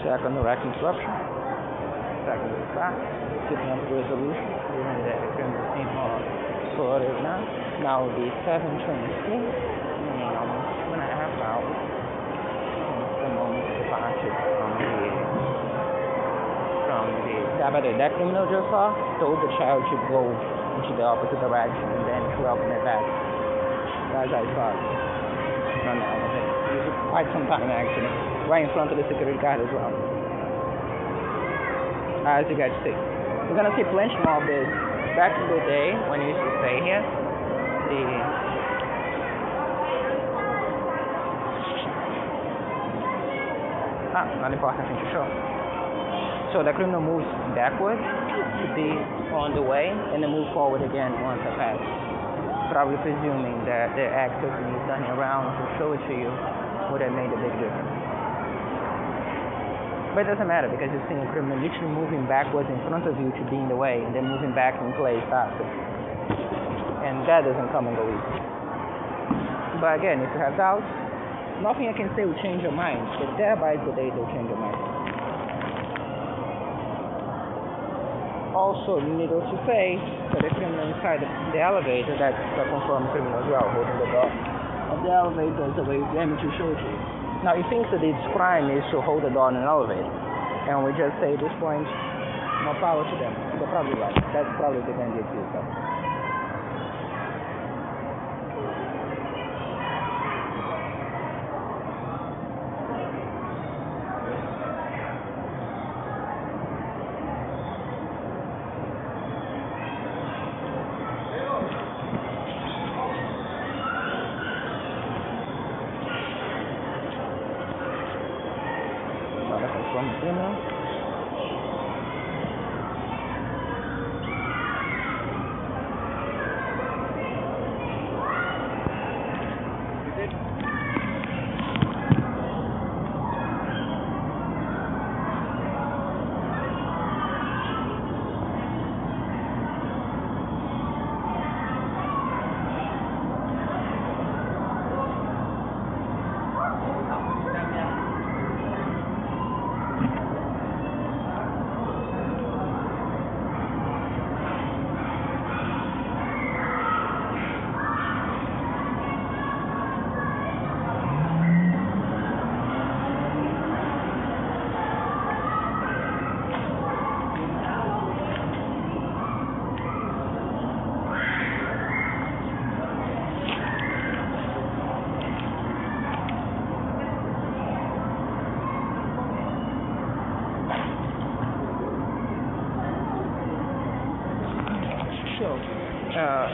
Second, rack interruption. Second, start. Keeping up the resolution. Even the criminal ain't more forward now. Now will be 7:26. Meaning almost 2.5 hours since the moment of departure from the that criminal just saw told the child to go into the opposite direction and then to welcome it back. As I saw it. From the elevator. It was quite some time actually. Right in front of the security guard as well. As you guys see. We're gonna see plenty more of this. Back in the day when you used to stay here, not important thing to show. So the criminal moves backwards to be on the way and then move forward again once I pass. Probably presuming that the actor who is turning around to show it to you would have made a big difference. But it doesn't matter because you're seeing a criminal literally moving backwards in front of you to be in the way and then moving back in place after. And that doesn't come and go easy. But again, if you have doubts, nothing I can say will change your mind. But thereby the day they'll change your mind. Also, needless to say, for the criminal inside the elevator, that's a confirmed criminal as well, holding the door of the elevator is the way to show it to you. Now, he thinks that its crime is to hold the door in an elevator. And we just say at this point, more power to them. They're probably right. That's probably the thing they do. From criminal.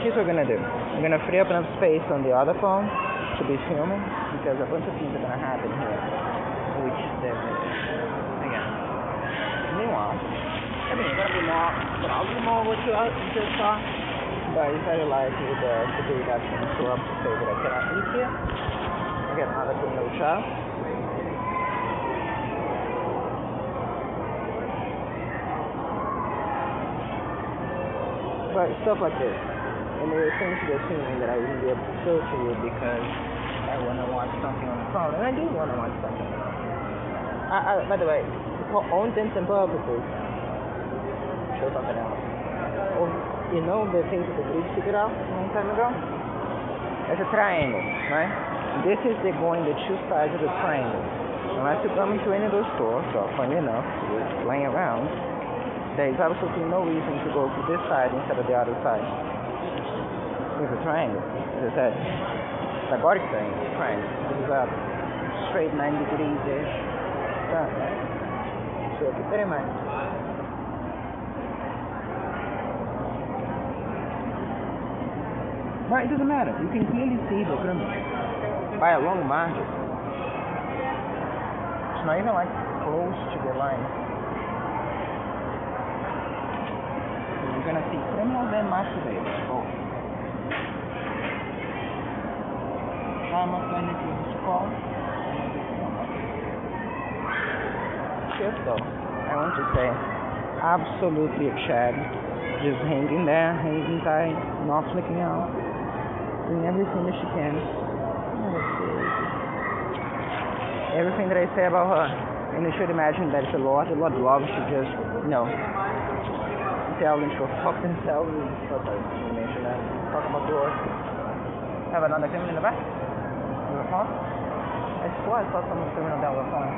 Here's what we're gonna do. We're gonna free up enough space on the other phone to be filming because a bunch of things are gonna happen here, which again. Meanwhile, everything's gonna be probably more what you just saw, but it's very likely the security guard's gonna show up to say that I cannot leave here. Again, another criminal child. But stuff like this. And there are things you're assuming that I wouldn't be able to show to you because I want to watch something on the phone. And I do want to watch something. By the way, for all intents and purposes, show something else. Oh, you know the things that the Greeks figured out a long time ago? There's a triangle, right? This is the two sides of the triangle. Unless you come into any of those stores, so funny enough, you're playing around, there is absolutely no reason to go to this side instead of the other side. It's a triangle, as I said. It's a Gothic triangle. This is a straight 90 degrees-ish. So keep that in mind. But it doesn't matter. You can clearly see the criminal by a long margin. It's not even like close to the line. You're gonna see criminals and masturbators both. I'm not going to do this call. Just though, I want to say, absolutely a Chad, just hanging there, hanging tight, not flicking out, doing everything that she can. Everything that I say about her And you should imagine that it's a lot loves to just, tell them to fuck themselves. Oh, sorry, I mentioned that. Talk about the horse. Have another film in the back? Your phone? I swear I saw someone filming on that with a phone.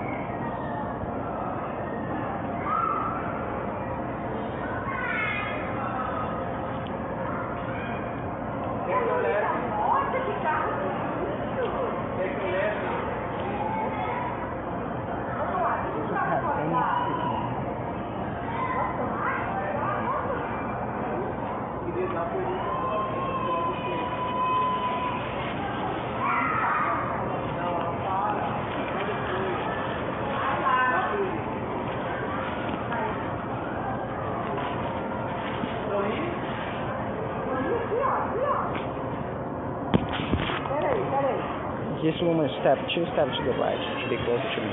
This woman stepped 2 steps to the right to be closer to me.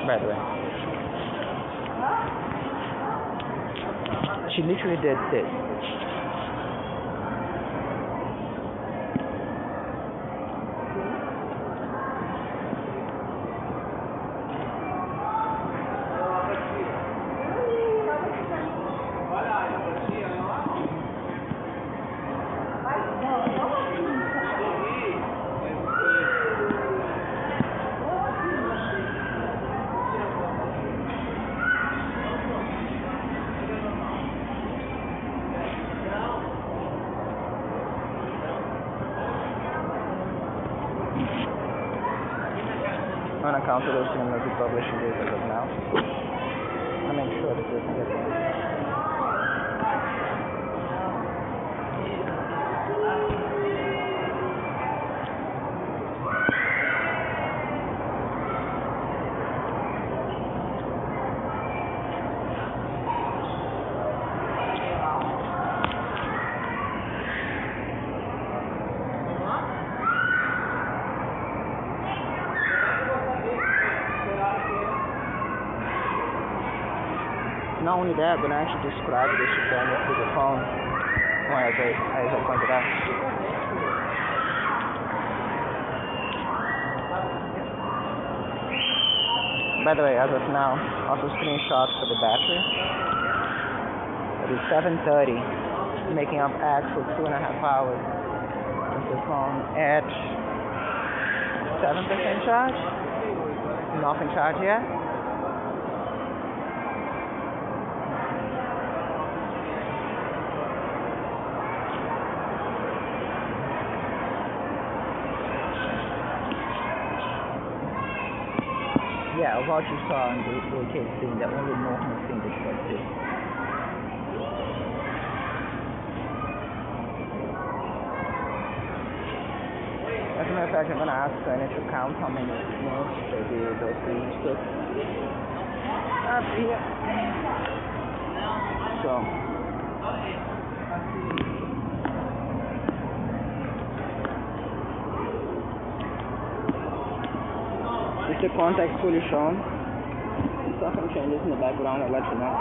By the way. She literally did this. Unaccountable cinemas be publishing this as of now. I'll make sure that this gets Not only that, but I actually described this to them through the phone, as I pointed out. By the way, as of now, also screenshots for the battery. It is 7:30, making up actual 2.5 hours with the phone at 7% charge. Nothing charged yet. Yeah, what you saw in the case thing, the only normal thing that you could do. As a matter of fact, I'm going to ask Sonia to count how many minutes those things took. Up here. So. If the contact fully shown, saw some changes in the background, I'll let you know.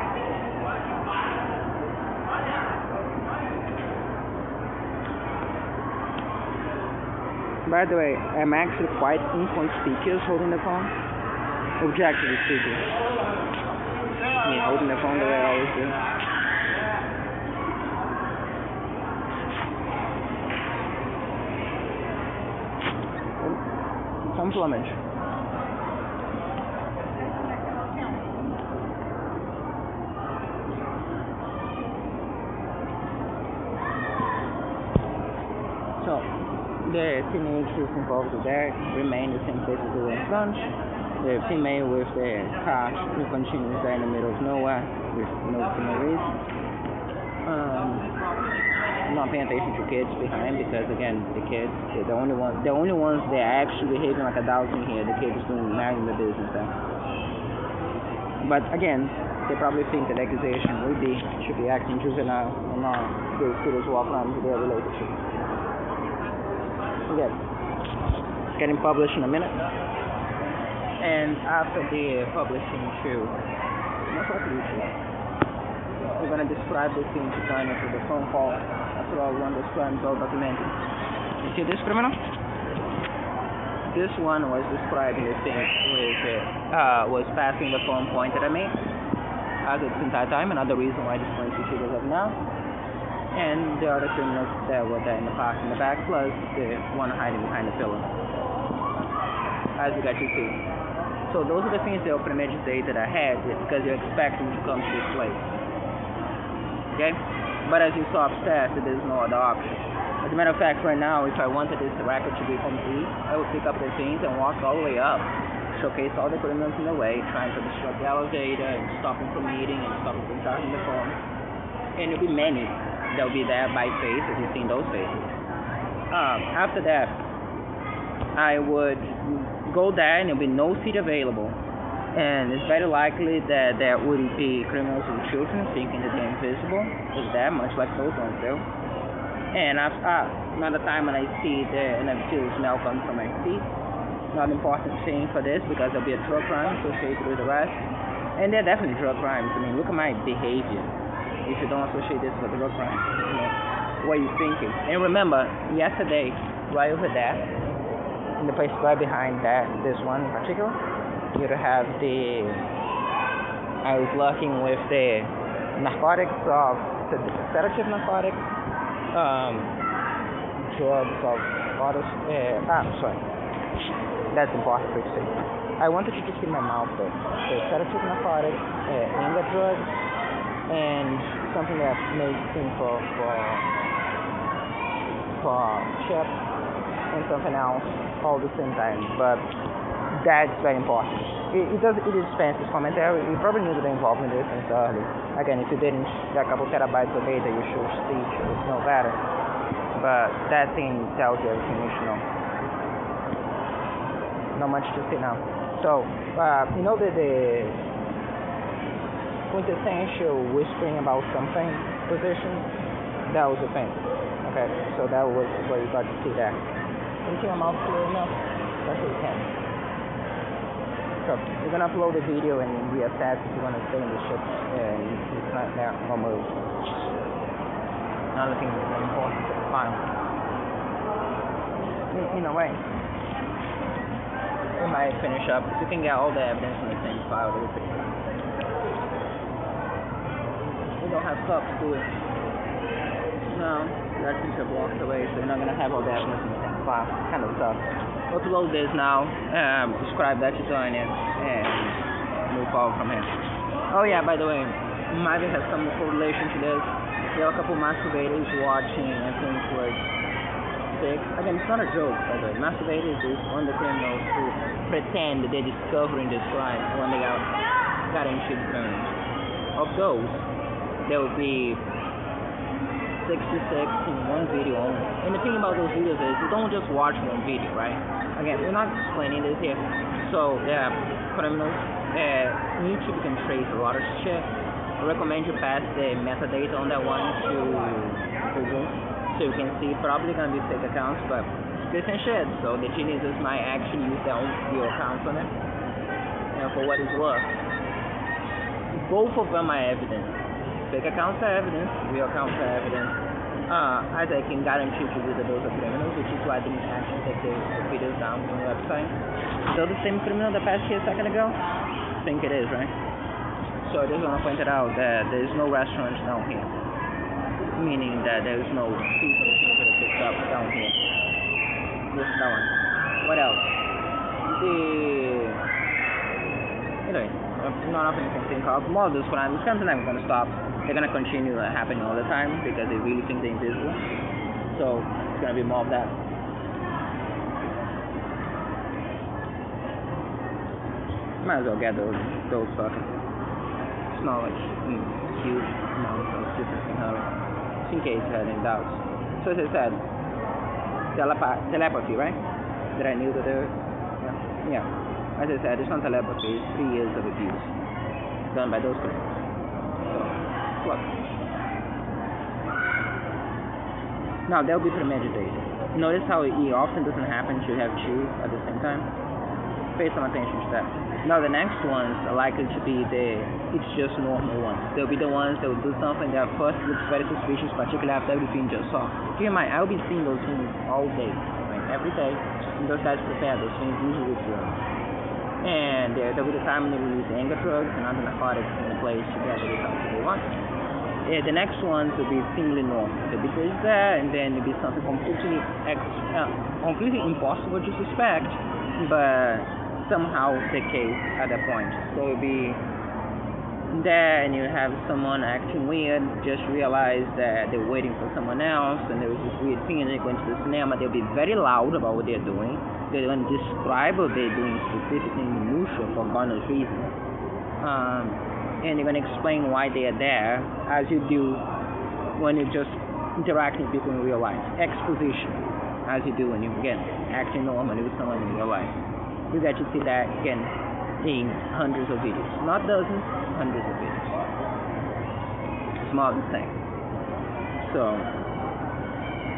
By the way, I'm actually quite inconspicuous holding the phone. Objectively speaking. Me holding the phone the way I always do. Some plumage. So, the teenagers involved there remain the same places they were in front. The female with the car who continues there in the middle of nowhere with no reason. Not paying attention to kids behind because again the kids they're the only ones that are actually behaving like adults in here. The kids doing minding the business there. But again, they probably think that the accusation should be acting juvenile and not the students walk around with their relationship. Again, it's getting published in a minute. And after the publishing too, we're gonna describe the scene to Tanya through the phone call. After all, we understand well documented. You see this criminal? This one was describing the thing with was passing the phone pointed at me as it's entire time. Another reason why this point is shooters up now. And the other criminals that were there in the park in the back, plus the one hiding behind the pillar, as you got to see. So those are the things that were premeditated ahead because you expect them to come to this place. Okay? But as you saw upstairs, there is no other option. As a matter of fact, right now, if I wanted this record to be complete, I would pick up the things and walk all the way up, showcase all the criminals in the way, trying to disrupt the elevator and stop them from eating and stop them from charging the phone. And there'll be many that will be there by face, as you've seen those faces. After that, I would go there and there'll be no seat available. And it's very likely that there wouldn't be criminals with children thinking that they're invisible. It's there, much like those ones do. And another time when I see and I feel the smell coming from my feet, not an important thing for this because there'll be a drug crime associated with the rest. And they're definitely drug crimes. I mean, look at my behavior. If you don't associate this with drug crime, you know, what are you thinking? And remember, yesterday, right over there, in the place right behind this one in particular, you'd have I was lurking with the narcotics of the sedative narcotics, drugs of others. Sorry, that's important to say. I wanted you to see my mouth though. The sedative narcotics, anger drugs, and something that made things for chips and something else all at the same time, but that's very important. It dispenses this commentary. You probably knew that they're involved in this since early. Again, if you didn't, a couple terabytes of data, you should know better. But that thing tells you everything you should know. Not much to say now. So, you know that the quintessential whispering about something position, that was the thing. Okay, so that was what you got to see there. Can you see my mouth clear enough? That's what you can. So we're gonna upload the video and reassess if you wanna stay in the ship. It's not there, no move. Another thing that's very important to the file. In a way, we might finish up. If you can get all the evidence in the same file, that would be good. We don't have cups, do we? No, that seems to have walked away, so you're not gonna have all the evidence in the same file. Kind of tough. Upload this now, describe that you're doing it, and move forward from here. Oh yeah, by the way, Mijo has some correlation to this. There are a couple masturbators watching and things was sick. Again, it's not a joke, by the way. Masturbators is one of the criminals who pretend that they're discovering this crime when they got into the criminals. Of those, there will be 66 in one video only. And the thing about those videos is you don't just watch one video, right? Again, we're not explaining this here. So, yeah, criminals, YouTube can trace a lot of shit. I recommend you pass the metadata on that one to Google, so you can see probably gonna be fake accounts, but different shit. So the geniuses might actually use their own real accounts on it, for what it's worth. Both of them are evidence. Fake accounts are evidence, real accounts are evidence. As I can guarantee to you that those are criminals, which is why I didn't actually take the videos down from the website. So the same criminal that passed here a second ago? I think it is, right? So I just want to point it out that there is no restaurant down here. Meaning that there is no food for the things that are picked up down here. Just that one. What else? Anyway, not nothing you can think of. More of those crimes. Crimes are never going to stop. They're going to continue happening all the time because they really think they're invisible. So it's going to be more of that. Might as well get those fucking knowledge in huge amounts of different technology, just in case you had any doubts. So as I said, telepathy, right? That I knew that there. Yeah. As I said, it's not telepathy. It's 3 years of abuse done by those criminals. Look. Now they'll be premeditated. Notice how it often doesn't happen to have two at the same time. Pay some attention to that. Now the next ones are likely to be it's just normal ones. They'll be the ones that will do something that first looks very suspicious, particularly after everything just saw. Keep in mind, I'll be seeing those things all day, right? Every day. those guys prepare those things usually with drugs. And there will be the time when they release anger drugs and other narcotics in place to get the results they want. The next ones will be seemingly normal. There'll be this there, and then there'll be something completely impossible to suspect, but somehow the case at that point. So it'll be there, and you have someone acting weird, just realize that they're waiting for someone else, and there was this weird thing, and they're going to the cinema. They'll be very loud about what they're doing. They're going to describe what they're doing specifically in minutia for God knows reason. And they're going to explain why they are there, as you do when you just interact with people in real life. Exposition, as you do when you, again, acting normally with someone in real life. You get to see that, again, in hundreds of videos. Not dozens, hundreds of videos. It's more the same. So,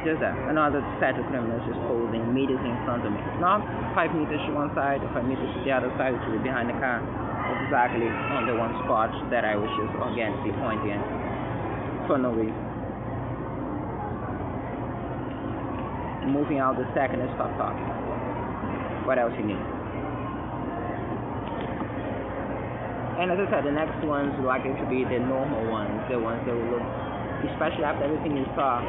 just that. Another set of criminals just posing immediately in front of me. Not 5 meters to one side, 5 meters to the other side, which is behind the car. Exactly on the one spot that I was just organically pointing at for no reason. Moving out the second and stop talking. What else you need? And as I said, the next ones are likely to be the normal ones, the ones that will look, especially after everything you saw,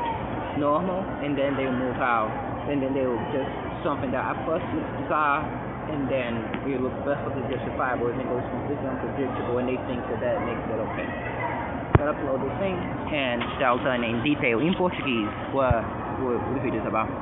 normal, and then they will move out, and then they will just something that at first looks bizarre, and then you look perfectly justifiable, and it goes completely unpredictable, and they think that makes it okay. So upload the thing, and I'll turn in detail in Portuguese what the video is about.